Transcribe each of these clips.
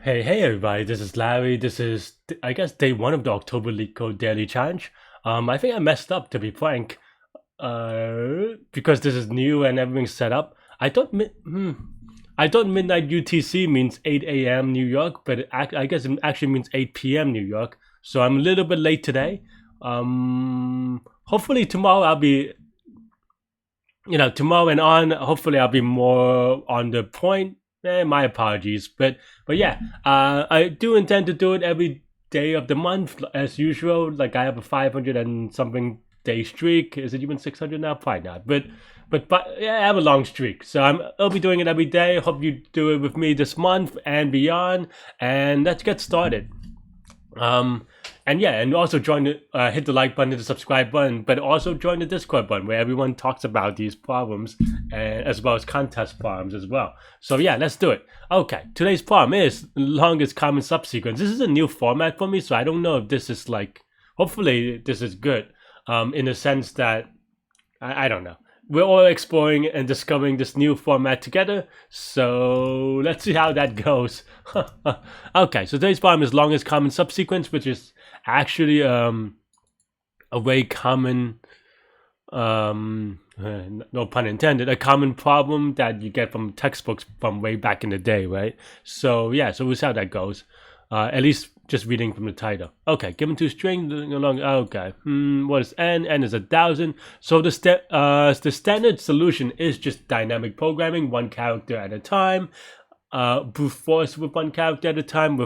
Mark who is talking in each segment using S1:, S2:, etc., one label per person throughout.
S1: Hey everybody, this is Larry. This is, I guess, day one of the October Leetcode Daily Challenge. I think I messed up, to be frank, because this is new and everything's set up. I thought midnight UTC means 8 a.m. New York, but I guess it actually means 8 p.m. New York. So I'm a little bit late today. Hopefully tomorrow I'll be, tomorrow and on, hopefully I'll be more on the point. My apologies, but yeah, I do intend to do it every day of the month as usual. Like I have a 500 and something day streak. Is it even 600 now? Probably not. But yeah, I have a long streak, so I'll be doing it every day. Hope you do it with me this month and beyond. And let's get started. And yeah, and also hit the like button, hit the subscribe button, but also join the Discord button where everyone talks about these problems, and as well as contest problems as well. So yeah, let's do it. Okay, today's problem is longest common subsequence. This is a new format for me, so I don't know if this is like. Hopefully, this is good. In the sense that I don't know. We're all exploring and discovering this new format together, so let's see how that goes. Okay, so today's problem is longest common subsequence, which is actually a very common, no pun intended, a common problem that you get from textbooks from way back in the day, right? So yeah, so we'll see how that goes. At least just reading from the title. Okay, given two strings along. Okay, what is n? N is 1,000. So the standard solution is just dynamic programming, one character at a time. Brute force with one character at a time.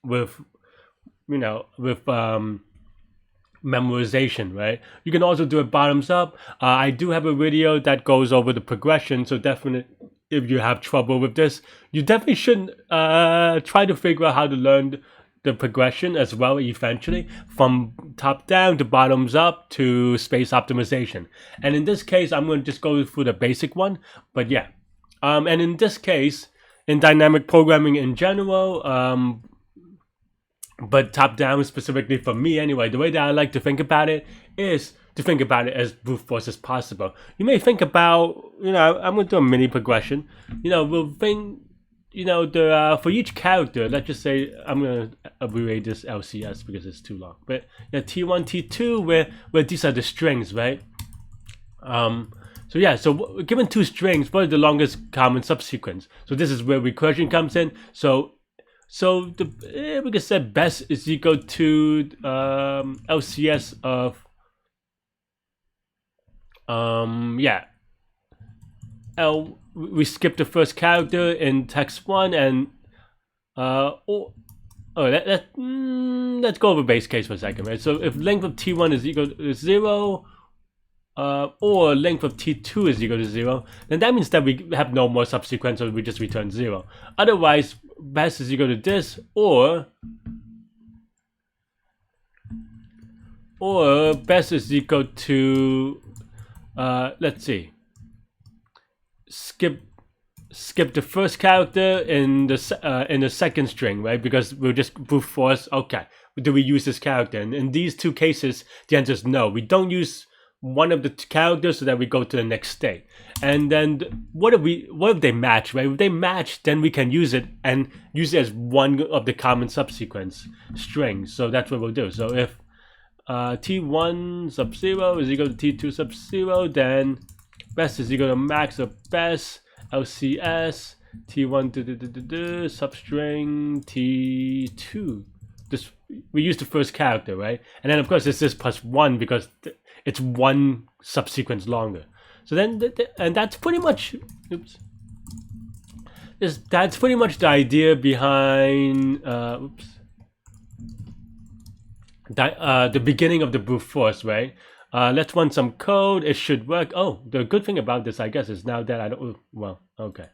S1: With memorization, right? You can also do it bottoms up. I do have a video that goes over the progression, so definitely if you have trouble with this, you definitely should try to figure out how to learn the progression as well eventually, from top down to bottoms up to space optimization. And in this case, I'm going to just go through the basic one, but yeah. And in this case, in dynamic programming in general, but top down specifically for me anyway, the way that I like to think about it is to think about it as brute force as possible. You may think about, I'm going to do a mini progression. We'll think, for each character, let's just say, I'm going to abbreviate this LCS because it's too long. But yeah, T1, T2, where these are the strings, right? So yeah, so given two strings, what is the longest common subsequence? So this is where recursion comes in. So we can say best is equal to LCS of we skip the first character in text one and let's go over base case for a second, right? So if length of T1 is equal to 0 or length of T2 is equal to 0, then that means that we have no more subsequence, so we just return 0. Otherwise, best is equal to this, or best is equal to let's see, skip the first character in the second string, right? Because we'll just brute force. Okay, do we use this character? And in these two cases, the answer is no. We don't use one of the characters so that we go to the next state. And then what if they match, right? If they match, then we can use it and use it as one of the common subsequence strings. So that's what we'll do. So if T1 sub 0 is equal to T2 sub 0, then best is equal to max of best LCS T1 substring T2. This, we use the first character, right? And then of course it's this plus 1 because it's one subsequence longer. So then and that's pretty much that's pretty much the idea behind the beginning of the brute force, right? Let's run some code. It should work. Oh, the good thing about this, I guess, is now that I don't. Well, okay,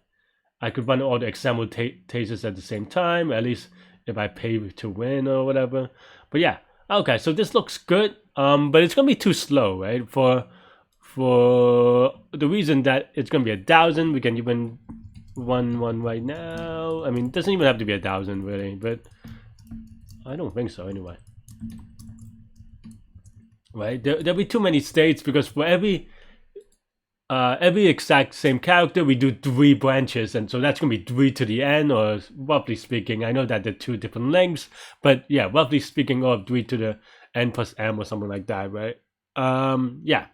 S1: I could run all the example tasers at the same time. At least if I pay to win or whatever. But yeah, okay. So this looks good. But it's gonna be too slow, right? For the reason that it's gonna be 1,000. We can even run one right now. I mean, it doesn't even have to be 1,000 really, but I don't think so anyway. Right? There'll be too many states because for every every exact same character, we do 3 branches, and so that's going to be 3 to the n, or roughly speaking, I know that they're 2 different lengths, but yeah, roughly speaking, or 3 to the n plus m or something like that, right? Yeah.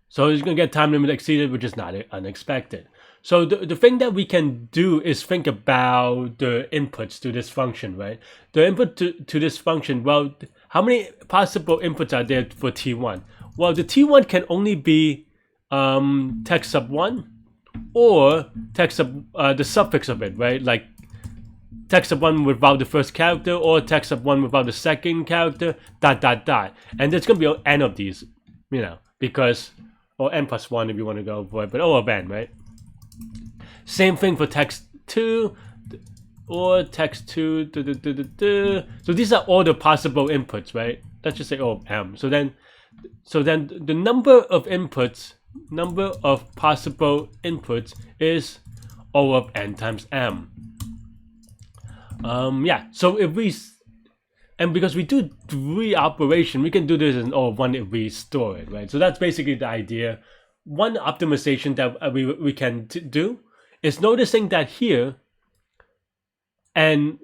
S1: So it's going to get time limit exceeded, which is not unexpected. So the thing that we can do is think about the inputs to this function, right? The input to this function, well, how many possible inputs are there for T1? Well, the T1 can only be text sub 1 or text sub the suffix of it, right? Like text sub 1 without the first character or text sub 1 without the second character, ... And there's going to be n of these, you know, because, or n plus 1 if you want to go for it, but O of n, right? Same thing for text 2 or text 2. So these are all the possible inputs, right? Let's just say O of m. So then the number of inputs, number of possible inputs is O of n times m. Yeah. So if we, and because we do 3 operation, we can do this in O of 1 if we store it, right? So that's basically the idea. One optimization that we can do is noticing that here, and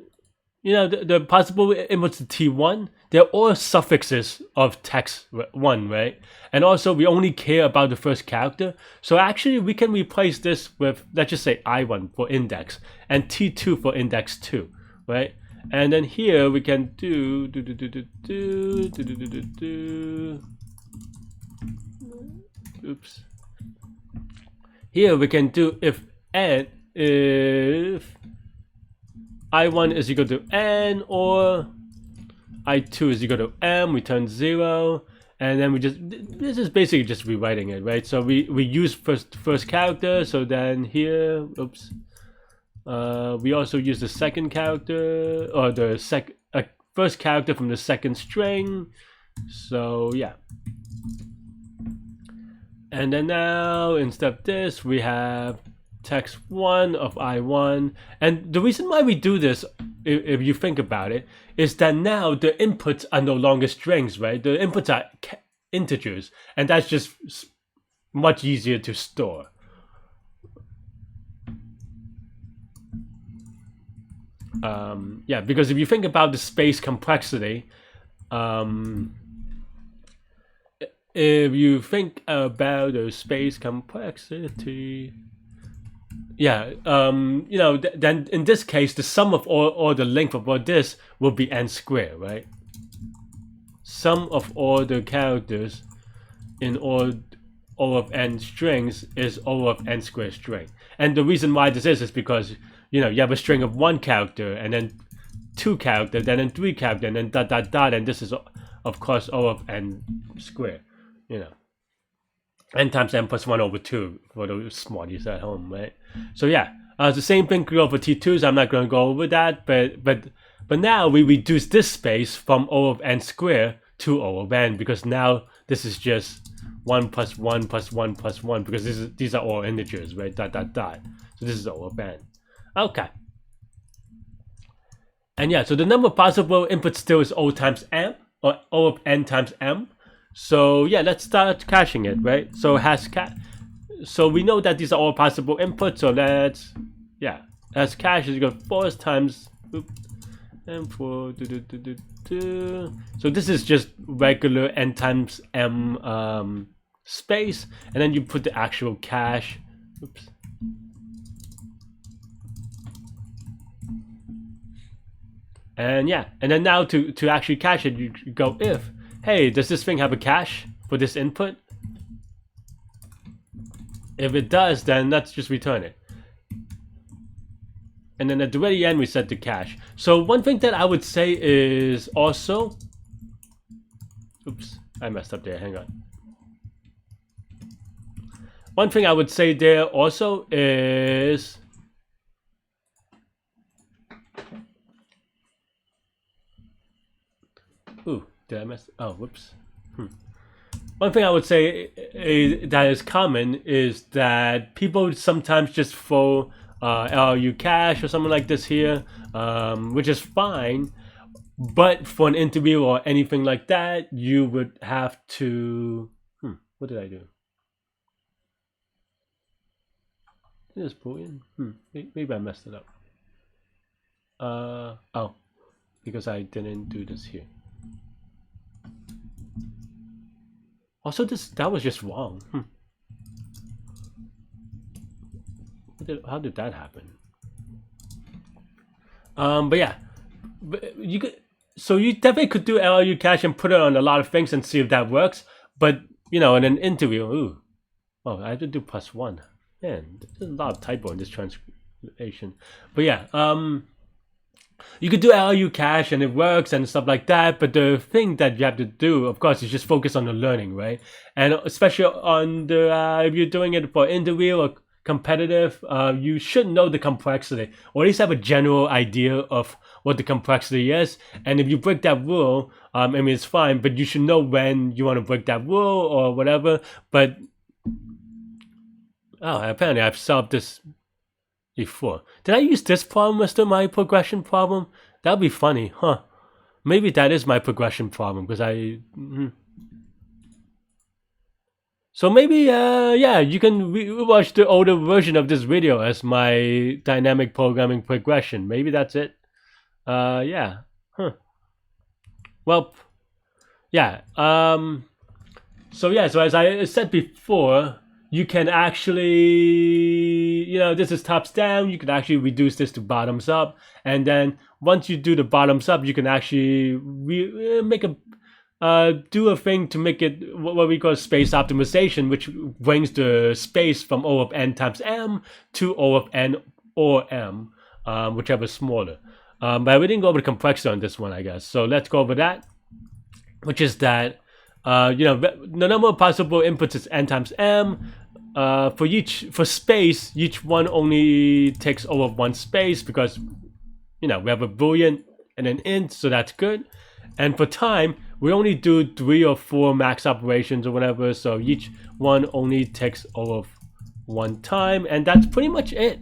S1: you know, the possible inputs to T1, they're all suffixes of text 1, right? And also we only care about the first character. So actually we can replace this with, let's just say I1 for index and T2 for index 2, right? And then here we can do oops. Here we can do if I1 is equal to n or I2 is equal to m, return 0, and then we just, this is basically just rewriting it, right? So we use first character, so then here, oops, we also use the second character, or the first character from the second string, so yeah. And then now, instead of this, we have text 1 of I1. And the reason why we do this, if you think about it, is that now the inputs are no longer strings, right? The inputs are integers, and that's just much easier to store. Yeah, because if you think about the space complexity, if you think about the space complexity, yeah, you know, then in this case, the sum of all the length of all this will be n squared, right? Sum of all the characters in all of n strings is O of n squared string. And the reason why this is because, you know, you have a string of 1 character and then 2 character, then 3 character, and then ... and this is of course O of n squared, you know. N times n plus 1 over 2 for those smarties at home, right? So yeah, the same thing could go for T2s. I'm not going to go over that, but now we reduce this space from O of n squared to O of n, because now this is just 1 plus 1 plus 1 plus 1, because these are all integers, right? ... So this is O of n. Okay. And yeah, so the number of possible inputs still is O times m, or O of n times m. So yeah, let's start caching it, right? So so we know that these are all possible inputs, so let's, yeah, as cache is equal to 4 times m4 so this is just regular n times m space, and then you put the actual cache. Oops. And yeah, and then now to actually cache it, you go if, hey, does this thing have a cache for this input? If it does, then let's just return it. And then at the very end, we set the cache. So one thing that I would say is also, oops, I messed up there, hang on. One thing I would say there also is, ooh, did I mess? Oh, whoops. One thing I would say that is common is that people sometimes just throw LRU cache or something like this here, which is fine. But for an interview or anything like that, you would have to, what did I do? This Boolean. Maybe I messed it up. Oh, because I didn't do this here. Also, that was just wrong. How did that happen? But yeah, you could. So you definitely could do LRU cache and put it on a lot of things and see if that works. But in an interview, I have to do +1. Man, there's a lot of typo in this translation. But yeah, you could do LRU cache and it works and stuff like that. But the thing that you have to do, of course, is just focus on the learning, right? And especially on the if you're doing it for interview or competitive, you should know the complexity, or at least have a general idea of what the complexity is. And if you break that rule, I mean, it's fine, but you should know when you want to break that rule or whatever. But apparently I've solved this before. Did I use this problem as my progression problem? That'd be funny, huh? Maybe that is my progression problem because So maybe, you can watch the older version of this video as my dynamic programming progression. Maybe that's it. Yeah. Well, yeah. So as I said before, you can actually, this is tops down. You can actually reduce this to bottoms up. And then once you do the bottoms up, you can actually make do a thing to make it what we call space optimization, which brings the space from O of n times m to O of n or m, whichever is smaller. But we didn't go over the complexity on this one, I guess. So let's go over that, which is that the number of possible inputs is n times m. For space, each one only takes O of 1 space because we have a boolean and an int, so that's good. And for time, we only do 3 or 4 max operations or whatever, so each one only takes O of 1 time, and that's pretty much it.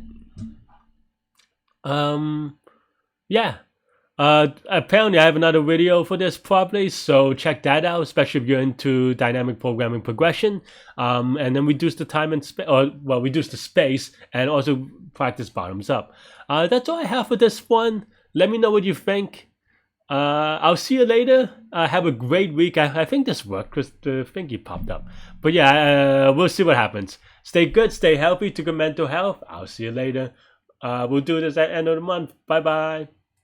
S1: Apparently I have another video for this probably, so check that out, especially if you're into dynamic programming progression. And then reduce the time and reduce the space and also practice bottoms up. That's all I have for this one. Let me know what you think. I'll see you later. Have a great week. I think this worked because the thingy popped up. But yeah, we'll see what happens. Stay good, stay healthy, to good mental health. I'll see you later. We'll do this at the end of the month. Bye bye.